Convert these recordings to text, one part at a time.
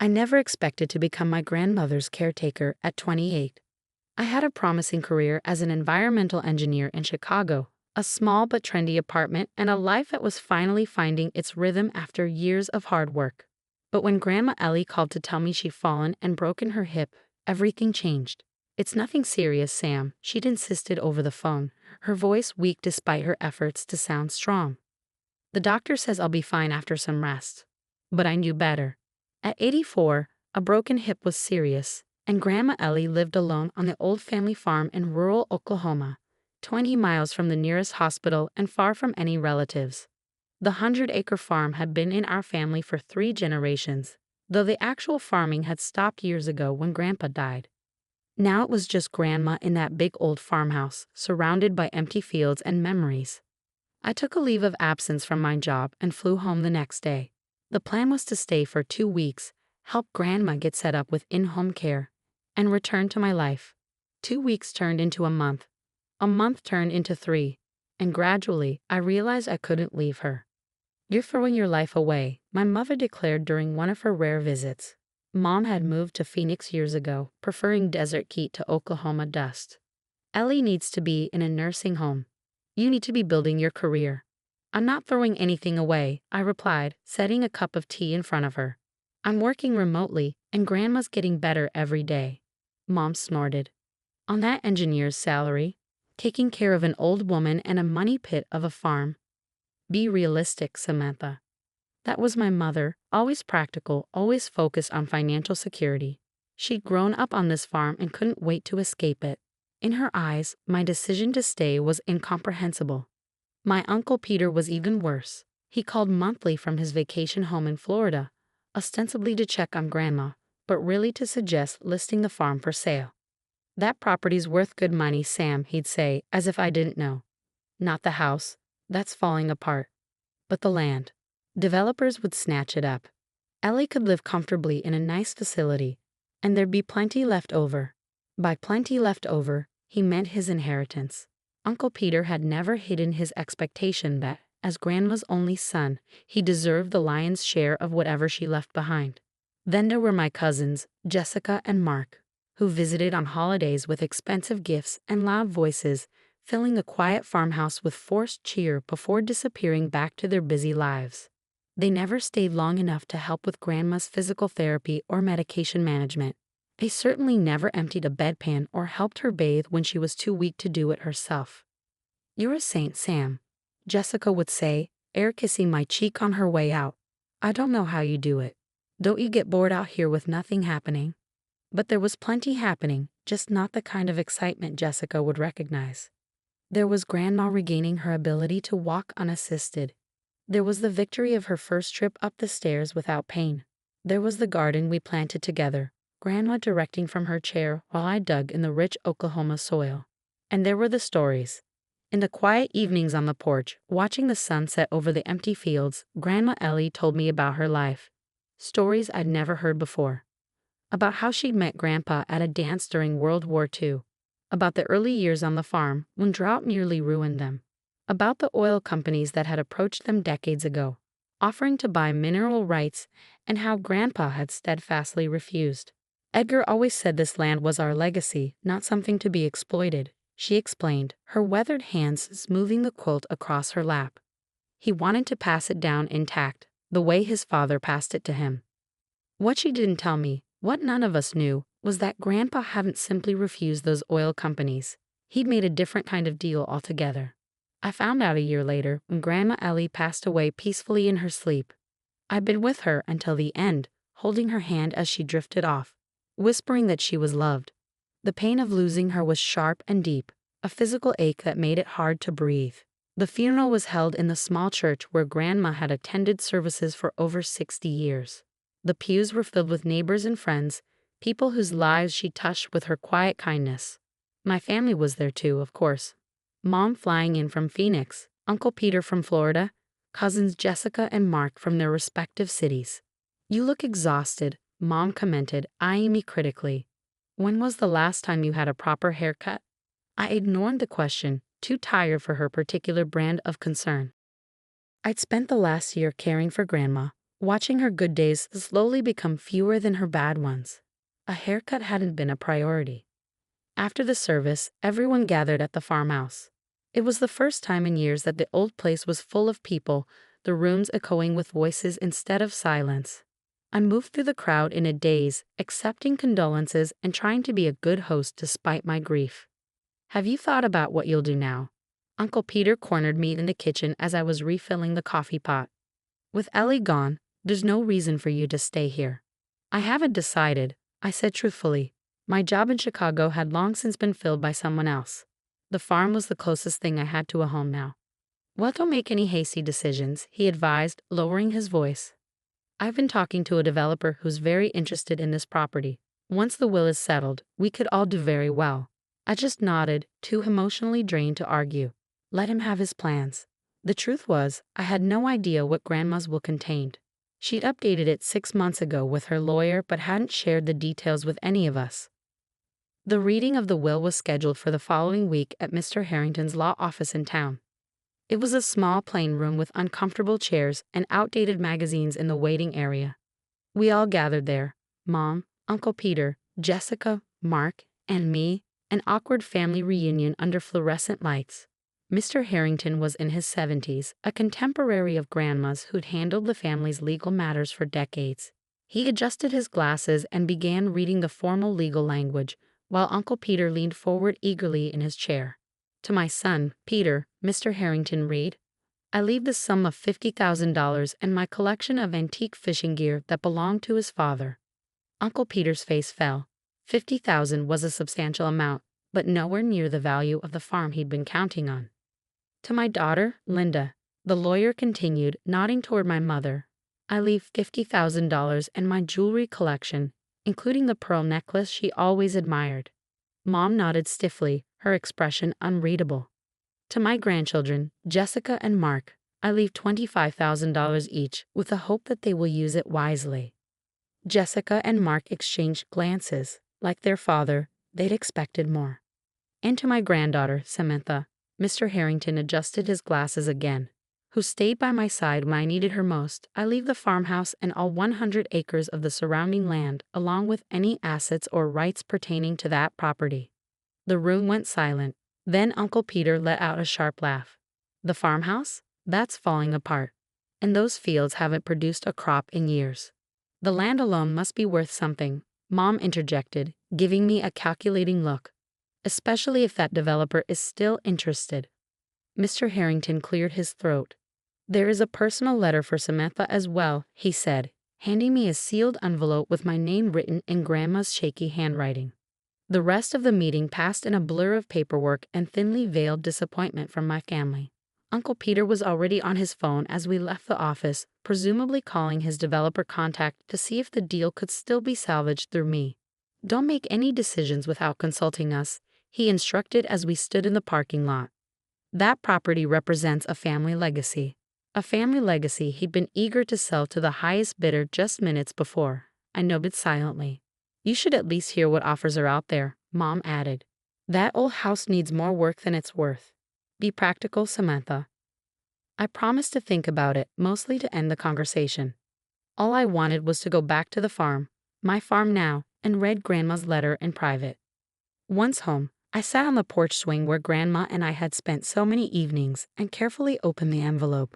I never expected to become my grandmother's caretaker at 28. I had a promising career as an environmental engineer in Chicago, a small but trendy apartment, and a life that was finally finding its rhythm after years of hard work. But when Grandma Ellie called to tell me she'd fallen and broken her hip, everything changed. "It's nothing serious, Sam," she'd insisted over the phone, her voice weak despite her efforts to sound strong. "The doctor says I'll be fine after some rest." But I knew better. At 84, a broken hip was serious, and Grandma Ellie lived alone on the old family farm in rural Oklahoma, 20 miles from the nearest hospital and far from any relatives. The 100-acre farm had been in our family for 3 generations, though the actual farming had stopped years ago when Grandpa died. Now it was just Grandma in that big old farmhouse, surrounded by empty fields and memories. I took a leave of absence from my job and flew home the next day. The plan was to stay for 2 weeks, help Grandma get set up with in-home care, and return to my life. 2 weeks turned into a month turned into 3, and gradually I realized I couldn't leave her. "You're throwing your life away," my mother declared during one of her rare visits. Mom had moved to Phoenix years ago, preferring desert heat to Oklahoma dust. "Ellie needs to be in a nursing home. You need to be building your career." "I'm not throwing anything away," I replied, setting a cup of tea in front of her. "I'm working remotely, and Grandma's getting better every day." Mom snorted. "On that engineer's salary, taking care of an old woman and a money pit of a farm." "Be realistic, Samantha." That was my mother, always practical, always focused on financial security. She'd grown up on this farm and couldn't wait to escape it. In her eyes, my decision to stay was incomprehensible. My Uncle Peter was even worse. He called monthly from his vacation home in Florida, ostensibly to check on Grandma, but really to suggest listing the farm for sale. "That property's worth good money, Sam," he'd say, as if I didn't know. "Not the house. That's falling apart. But the land. Developers would snatch it up. Ellie could live comfortably in a nice facility, and there'd be plenty left over." By plenty left over, he meant his inheritance. Uncle Peter had never hidden his expectation that, as Grandma's only son, he deserved the lion's share of whatever she left behind. Then there were my cousins, Jessica and Mark, who visited on holidays with expensive gifts and loud voices, filling the quiet farmhouse with forced cheer before disappearing back to their busy lives. They never stayed long enough to help with Grandma's physical therapy or medication management. They certainly never emptied a bedpan or helped her bathe when she was too weak to do it herself. "You're a saint, Sam," Jessica would say, air kissing my cheek on her way out. "I don't know how you do it. Don't you get bored out here with nothing happening?" But there was plenty happening, just not the kind of excitement Jessica would recognize. There was Grandma regaining her ability to walk unassisted. There was the victory of her first trip up the stairs without pain. There was the garden we planted together, Grandma directing from her chair while I dug in the rich Oklahoma soil. And there were the stories. In the quiet evenings on the porch, watching the sun set over the empty fields, Grandma Ellie told me about her life. Stories I'd never heard before. About how she'd met Grandpa at a dance during World War II. About the early years on the farm when drought nearly ruined them. About the oil companies that had approached them decades ago, offering to buy mineral rights, and how Grandpa had steadfastly refused. "Edgar always said this land was our legacy, not something to be exploited," she explained, her weathered hands smoothing the quilt across her lap. "He wanted to pass it down intact, the way his father passed it to him." What she didn't tell me, what none of us knew, was that Grandpa hadn't simply refused those oil companies. He'd made a different kind of deal altogether. I found out a year later when Grandma Ellie passed away peacefully in her sleep. I'd been with her until the end, holding her hand as she drifted off, whispering that she was loved. The pain of losing her was sharp and deep, a physical ache that made it hard to breathe. The funeral was held in the small church where Grandma had attended services for over 60 years. The pews were filled with neighbors and friends, people whose lives she touched with her quiet kindness. My family was there too, of course. Mom flying in from Phoenix, Uncle Peter from Florida, cousins Jessica and Mark from their respective cities. "You look exhausted," Mom commented, eyeing me critically. "When was the last time you had a proper haircut?" I ignored the question, too tired for her particular brand of concern. I'd spent the last year caring for Grandma, watching her good days slowly become fewer than her bad ones. A haircut hadn't been a priority. After the service, everyone gathered at the farmhouse. It was the first time in years that the old place was full of people, the rooms echoing with voices instead of silence. I moved through the crowd in a daze, accepting condolences and trying to be a good host despite my grief. "Have you thought about what you'll do now?" Uncle Peter cornered me in the kitchen as I was refilling the coffee pot. "With Ellie gone, there's no reason for you to stay here." "I haven't decided," I said truthfully. My job in Chicago had long since been filled by someone else. The farm was the closest thing I had to a home now. "Well, don't make any hasty decisions," he advised, lowering his voice. "I've been talking to a developer who's very interested in this property. Once the will is settled, we could all do very well." I just nodded, too emotionally drained to argue. Let him have his plans. The truth was, I had no idea what Grandma's will contained. She'd updated it 6 months ago with her lawyer but hadn't shared the details with any of us. The reading of the will was scheduled for the following week at Mr. Harrington's law office in town. It was a small plain room with uncomfortable chairs and outdated magazines in the waiting area. We all gathered there: Mom, Uncle Peter, Jessica, Mark, and me, an awkward family reunion under fluorescent lights. Mr. Harrington was in his 70s, a contemporary of Grandma's who'd handled the family's legal matters for decades. He adjusted his glasses and began reading the formal legal language, while Uncle Peter leaned forward eagerly in his chair. "To my son, Peter," Mr. Harrington read, "I leave the sum of $50,000 and my collection of antique fishing gear that belonged to his father." Uncle Peter's face fell. 50,000 was a substantial amount, but nowhere near the value of the farm he'd been counting on. "To my daughter, Linda," the lawyer continued, nodding toward my mother, "I leave $50,000 and my jewelry collection, including the pearl necklace she always admired." Mom nodded stiffly, her expression unreadable. "To my grandchildren, Jessica and Mark, I leave $25,000 each, with the hope that they will use it wisely." Jessica and Mark exchanged glances. Like their father, they'd expected more. "And to my granddaughter, Samantha," Mr. Harrington adjusted his glasses again, "who stayed by my side when I needed her most, I leave the farmhouse and all 100 acres of the surrounding land, along with any assets or rights pertaining to that property." The room went silent. Then Uncle Peter let out a sharp laugh. "The farmhouse? That's falling apart. And those fields haven't produced a crop in years." "The land alone must be worth something," Mom interjected, giving me a calculating look. "Especially if that developer is still interested." Mr. Harrington cleared his throat. "There is a personal letter for Samantha as well," he said, handing me a sealed envelope with my name written in Grandma's shaky handwriting. The rest of the meeting passed in a blur of paperwork and thinly veiled disappointment from my family. Uncle Peter was already on his phone as we left the office, presumably calling his developer contact to see if the deal could still be salvaged through me. "Don't make any decisions without consulting us," he instructed as we stood in the parking lot. That property represents a family legacy. A family legacy he'd been eager to sell to the highest bidder just minutes before. I nodded silently. "You should at least hear what offers are out there," Mom added. "That old house needs more work than it's worth. Be practical, Samantha." I promised to think about it, mostly to end the conversation. All I wanted was to go back to the farm, my farm now, and read Grandma's letter in private. Once home, I sat on the porch swing where Grandma and I had spent so many evenings and carefully opened the envelope.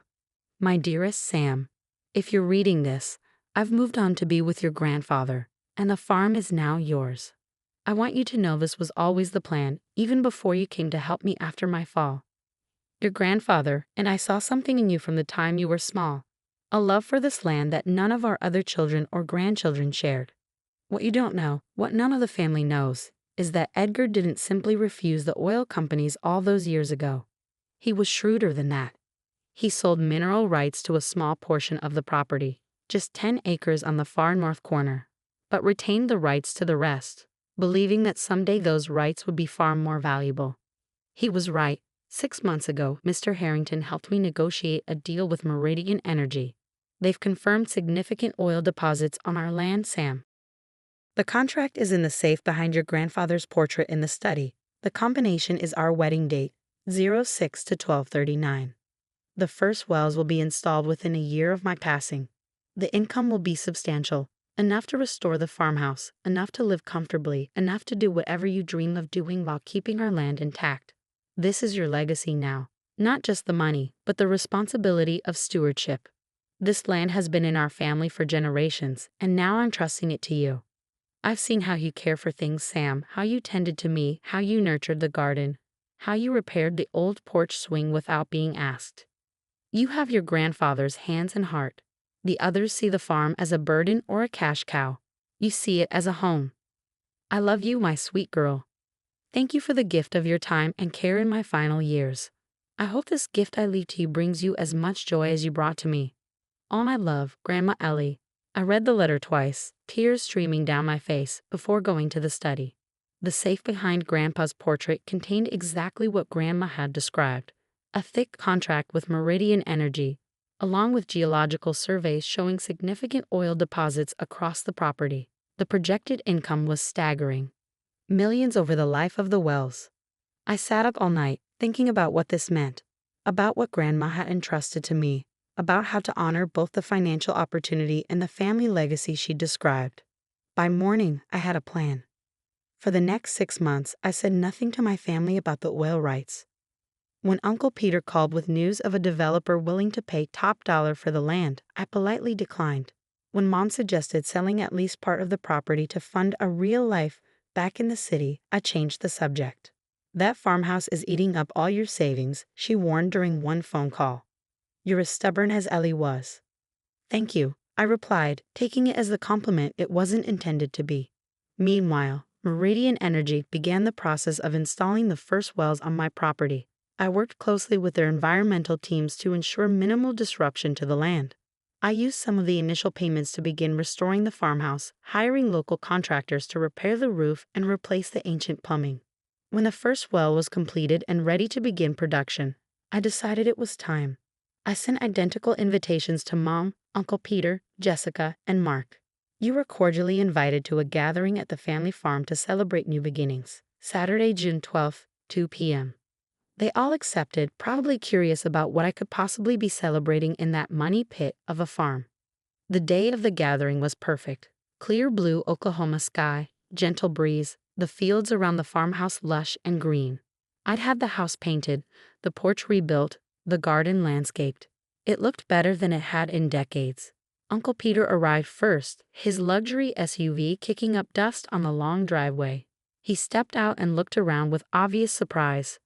"My dearest Sam, if you're reading this, I've moved on to be with your grandfather, and the farm is now yours. I want you to know this was always the plan, even before you came to help me after my fall. Your grandfather and I saw something in you from the time you were small, a love for this land that none of our other children or grandchildren shared. What you don't know, what none of the family knows, is that Edgar didn't simply refuse the oil companies all those years ago. He was shrewder than that. He sold mineral rights to a small portion of the property, just 10 acres on the far north corner, but retained the rights to the rest, believing that someday those rights would be far more valuable. He was right. 6 months ago, Mr. Harrington helped me negotiate a deal with Meridian Energy. They've confirmed significant oil deposits on our land, Sam. The contract is in the safe behind your grandfather's portrait in the study. The combination is our wedding date, 06 to 12/39. The first wells will be installed within a year of my passing. The income will be substantial, enough to restore the farmhouse, enough to live comfortably, enough to do whatever you dream of doing while keeping our land intact. This is your legacy now. Not just the money, but the responsibility of stewardship. This land has been in our family for generations, and now I'm trusting it to you. I've seen how you care for things, Sam, how you tended to me, how you nurtured the garden, how you repaired the old porch swing without being asked. You have your grandfather's hands and heart. The others see the farm as a burden or a cash cow. You see it as a home. I love you, my sweet girl. Thank you for the gift of your time and care in my final years. I hope this gift I leave to you brings you as much joy as you brought to me. All my love, Grandma Ellie. I read the letter twice, tears streaming down my face, before going to the study. The safe behind Grandpa's portrait contained exactly what Grandma had described: a thick contract with Meridian Energy, along with geological surveys showing significant oil deposits across the property. The projected income was staggering. Millions over the life of the wells. I sat up all night, thinking about what this meant, about what Grandma had entrusted to me, about how to honor both the financial opportunity and the family legacy she described. By morning, I had a plan. For the next 6 months, I said nothing to my family about the oil rights. When Uncle Peter called with news of a developer willing to pay top dollar for the land, I politely declined. When Mom suggested selling at least part of the property to fund a real life back in the city, I changed the subject. That farmhouse is eating up all your savings, she warned during one phone call. You're as stubborn as Ellie was. Thank you, I replied, taking it as the compliment it wasn't intended to be. Meanwhile, Meridian Energy began the process of installing the first wells on my property. I worked closely with their environmental teams to ensure minimal disruption to the land. I used some of the initial payments to begin restoring the farmhouse, hiring local contractors to repair the roof and replace the ancient plumbing. When the first well was completed and ready to begin production, I decided it was time. I sent identical invitations to Mom, Uncle Peter, Jessica, and Mark. You were cordially invited to a gathering at the family farm to celebrate new beginnings, Saturday, June 12th, 2 p.m. They all accepted, probably curious about what I could possibly be celebrating in that money pit of a farm. The day of the gathering was perfect. Clear blue Oklahoma sky, gentle breeze, the fields around the farmhouse lush and green. I'd had the house painted, the porch rebuilt, the garden landscaped. It looked better than it had in decades. Uncle Peter arrived first, his luxury SUV kicking up dust on the long driveway. He stepped out and looked around with obvious surprise.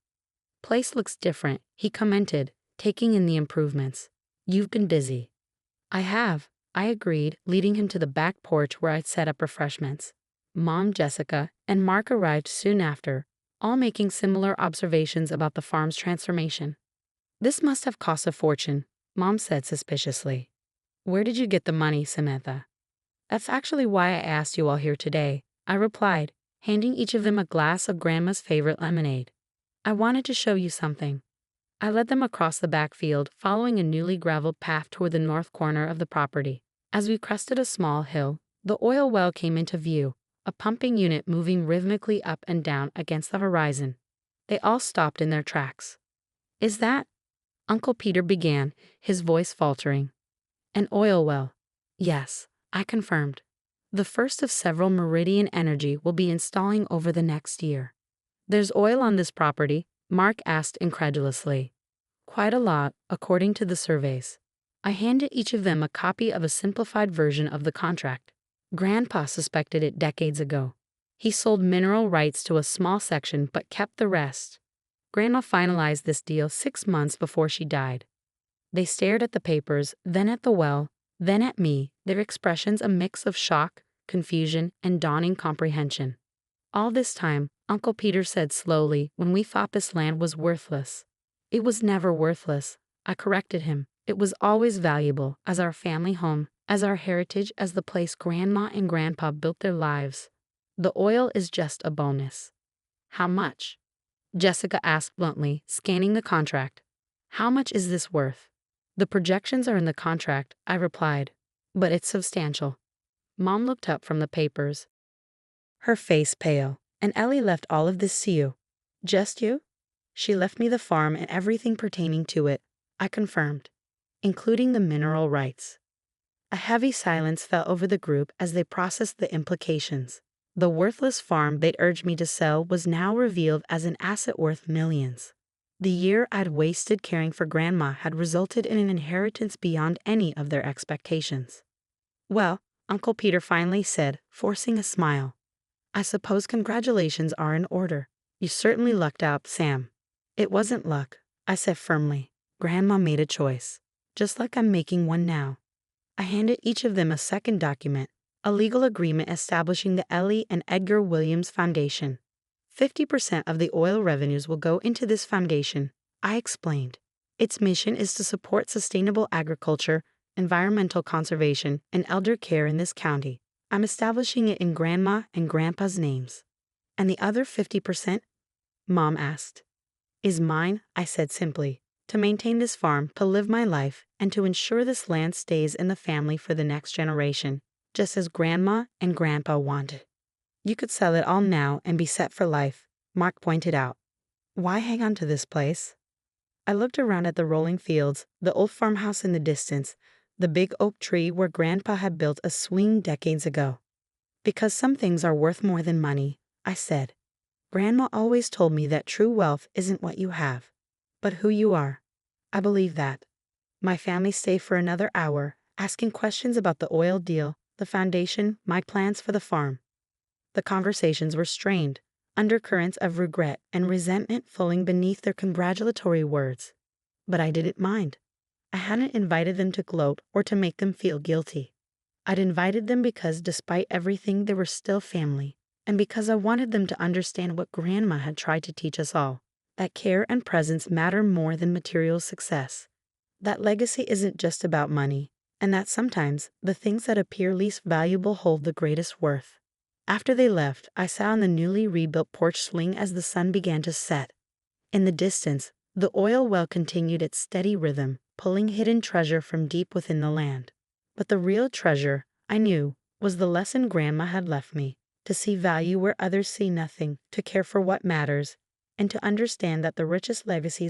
Place looks different, he commented, taking in the improvements. You've been busy. I have, I agreed, leading him to the back porch where I'd set up refreshments. Mom, Jessica, and Mark arrived soon after, all making similar observations about the farm's transformation. This must have cost a fortune, Mom said suspiciously. Where did you get the money, Samantha? That's actually why I asked you all here today, I replied, handing each of them a glass of Grandma's favorite lemonade. I wanted to show you something. I led them across the backfield, following a newly graveled path toward the north corner of the property. As we crested a small hill, the oil well came into view, a pumping unit moving rhythmically up and down against the horizon. They all stopped in their tracks. Is that? Uncle Peter began, his voice faltering. An oil well. Yes, I confirmed. The first of several Meridian Energy will be installing over the next year. There's oil on this property? Mark asked incredulously. Quite a lot, according to the surveys. I handed each of them a copy of a simplified version of the contract. Grandpa suspected it decades ago. He sold mineral rights to a small section but kept the rest. Grandma finalized this deal 6 months before she died. They stared at the papers, then at the well, then at me, their expressions a mix of shock, confusion, and dawning comprehension. All this time, Uncle Peter said slowly, when we thought this land was worthless. It was never worthless, I corrected him. It was always valuable, as our family home, as our heritage, as the place Grandma and Grandpa built their lives. The oil is just a bonus. How much? Jessica asked bluntly, scanning the contract. How much is this worth? The projections are in the contract, I replied. But it's substantial. Mom looked up from the papers, her face pale. And Ellie left all of this to you. Just you? She left me the farm and everything pertaining to it, I confirmed, including the mineral rights. A heavy silence fell over the group as they processed the implications. The worthless farm they'd urged me to sell was now revealed as an asset worth millions. The year I'd wasted caring for Grandma had resulted in an inheritance beyond any of their expectations. "Well," Uncle Peter finally said, forcing a smile, "I suppose congratulations are in order. You certainly lucked out, Sam." "It wasn't luck," I said firmly. "Grandma made a choice, just like I'm making one now." I handed each of them a second document, a legal agreement establishing the Ellie and Edgar Williams Foundation. 50% of the oil revenues will go into this foundation, I explained. Its mission is to support sustainable agriculture, environmental conservation, and elder care in this county. I'm establishing it in Grandma and Grandpa's names. "And the other 50%? Mom asked. "Is mine," I said simply. "To maintain this farm, to live my life, and to ensure this land stays in the family for the next generation, just as Grandma and Grandpa wanted." "You could sell it all now and be set for life," Mark pointed out. "Why hang on to this place?" I looked around at the rolling fields, the old farmhouse in the distance, the big oak tree where Grandpa had built a swing decades ago. "Because some things are worth more than money," I said. "Grandma always told me that true wealth isn't what you have, but who you are. I believe that." My family stayed for another hour, asking questions about the oil deal, the foundation, my plans for the farm. The conversations were strained, undercurrents of regret and resentment flowing beneath their congratulatory words. But I didn't mind. I hadn't invited them to gloat or to make them feel guilty. I'd invited them because despite everything they were still family, and because I wanted them to understand what Grandma had tried to teach us all, that care and presence matter more than material success, that legacy isn't just about money, and that sometimes the things that appear least valuable hold the greatest worth. After they left, I sat on the newly rebuilt porch swing as the sun began to set. In the distance, the oil well continued its steady rhythm, pulling hidden treasure from deep within the land. But the real treasure, I knew, was the lesson Grandma had left me: to see value where others see nothing, to care for what matters, and to understand that the richest legacies